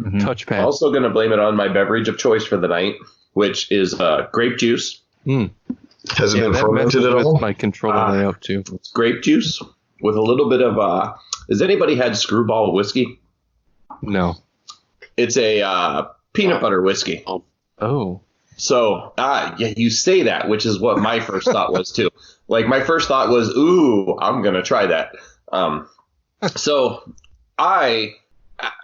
touchpad. Also going to blame it on my beverage of choice for the night, which is grape juice. Has it been fermented at all? My controller layout too. It's grape juice with a little bit of. Has anybody had Screwball whiskey? No. It's a peanut butter whiskey. Oh. So, yeah, you say that, which is what my first thought was too. Like my first thought was, ooh, I'm gonna try that. So I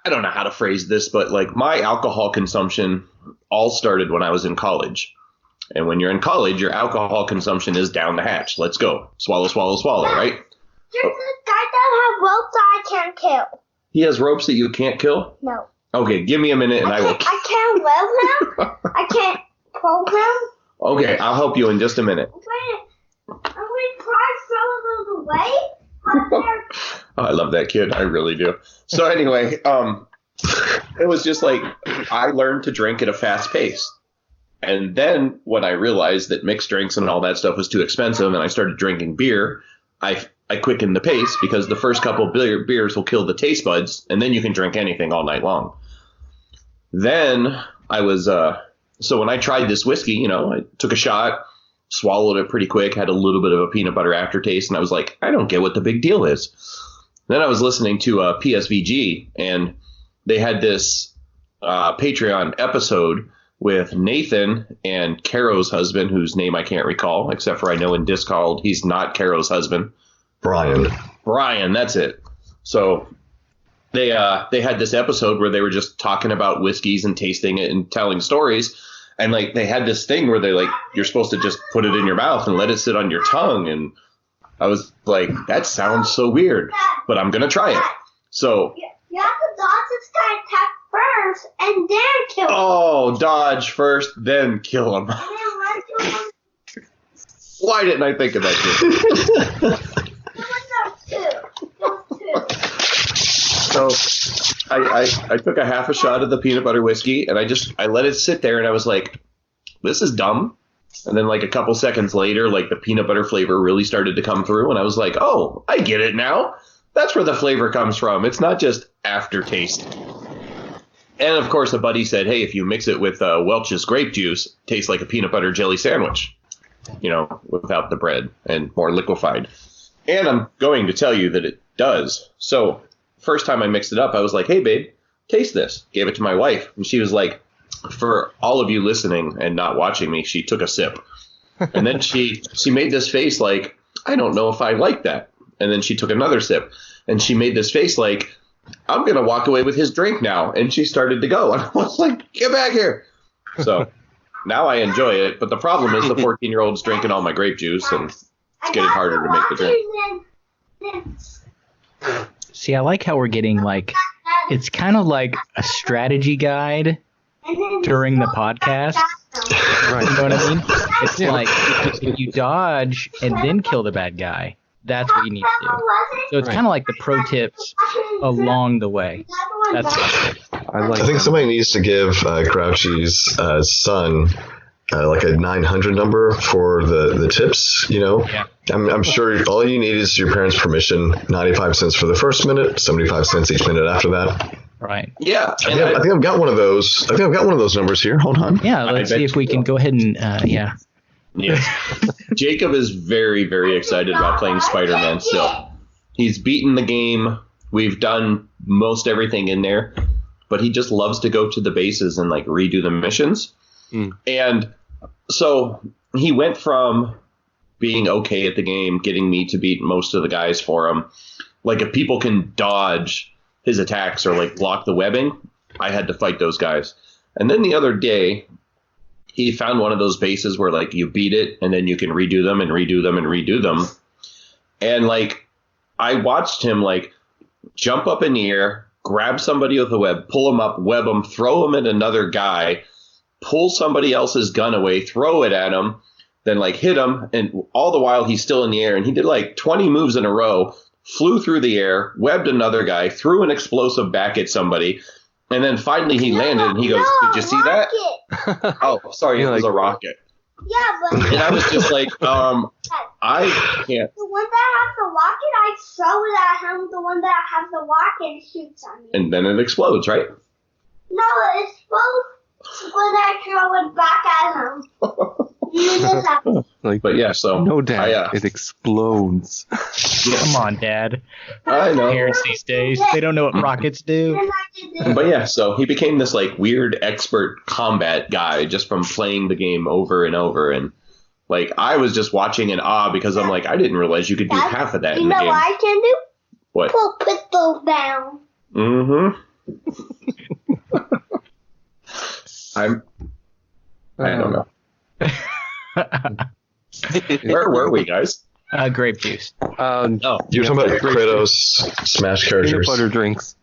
don't know how to phrase this, but like my alcohol consumption all started when I was in college. And when you're in college, your alcohol consumption is down the hatch. Let's go. Swallow, swallow, swallow, right? There's a guy that has ropes that I can't kill. He has ropes that you can't kill? No. Okay, give me a minute and I will. I can't weld him. I can't pull him. Okay, I'll help you in just a minute. I'm going to try to throw it away. Oh, I love that kid. I really do. So anyway, it was just like I learned to drink at a fast pace. And then when I realized that mixed drinks and all that stuff was too expensive and I started drinking beer, I quickened the pace because the first couple of beers will kill the taste buds and then you can drink anything all night long. Then I was so when I tried this whiskey, I took a shot, swallowed it pretty quick, had a little bit of a peanut butter aftertaste, and I was like, I don't get what the big deal is. Then I was listening to PSVG, and they had this Patreon episode with Nathan and Caro's husband, whose name I can't recall, except for I know in Discworld he's not Caro's husband. Brian, that's it. So they had this episode where they were just talking about whiskeys and tasting it and telling stories. And like they had this thing where they like you're supposed to just put it in your mouth and let it sit on your tongue. And I was like, that sounds so weird, but I'm gonna try it. So you have to dodge this guy attack first and then kill him. Oh, dodge first, then kill him. And then run to him. Why didn't I think of that? So I took a half a shot of the peanut butter whiskey and I let it sit there and I was like, this is dumb. And then like a couple seconds later, like the peanut butter flavor really started to come through and I was like, oh, I get it now. That's where the flavor comes from. It's not just aftertaste. And of course, a buddy said, hey, if you mix it with Welch's grape juice, it tastes like a peanut butter jelly sandwich, without the bread and more liquefied. And I'm going to tell you that it does. So first time I mixed it up, I was like, hey, babe, taste this. Gave it to my wife. And she was like, for all of you listening and not watching me, she took a sip. And then she made this face like, I don't know if I like that. And then she took another sip. And she made this face like, I'm going to walk away with his drink now. And she started to go. And I was like, get back here. So now I enjoy it. But the problem is the 14-year-old's drinking all my grape juice. And it's getting harder to make the drink. See, I like how we're getting it's kind of like a strategy guide during the podcast. Right. You know what I mean? It's like if you dodge and then kill the bad guy, that's what you need to do. So it's kind of like the pro tips along the way. That's I think somebody needs to give Grouchy's son like a 900 number for the tips, Yeah. I'm sure all you need is your parents' permission. 95 cents for the first minute, 75 cents each minute after that. Right. Yeah. I think I've got one of those. I think I've got one of those numbers here. Hold on. Yeah, let's see if we can go ahead and Yeah. Jacob is very, very excited about playing Spider-Man still. He's beaten the game. We've done most everything in there, but he just loves to go to the bases and redo the missions. And so he went from being okay at the game, getting me to beat most of the guys for him. If people can dodge his attacks or block the webbing, I had to fight those guys. And then the other day, he found one of those bases where you beat it and then you can redo them and redo them and redo them. And I watched him jump up in the air, grab somebody with a web, pull him up, web him, throw him at another guy, pull somebody else's gun away, throw it at him, then hit him, and all the while he's still in the air. And he did 20 moves in a row, flew through the air, webbed another guy, threw an explosive back at somebody, and then finally he landed and he goes, did you see that? Oh, sorry, it was a rocket. Yeah, but... And I was just I can't. The one that has the rocket, I throw it at him. The one that has the rocket shoots on me. And then it explodes, right? Yeah, No, it's supposed when I throw it back at him. You just have to. Like, But yeah, so no, Dad, I, it explodes. Come on, Dad. I know. Parents these days, they don't know what rockets do. But yeah, so he became this like weird expert combat guy just from playing the game over and over, and like I was just watching in awe because I'm like, I didn't realize you could do half of that in the game. You know what I can do? What? Put pistols down. I don't know. Where were we, guys? Grape juice. Oh, You were talking about Kratos Smash Peanut characters. butter drinks.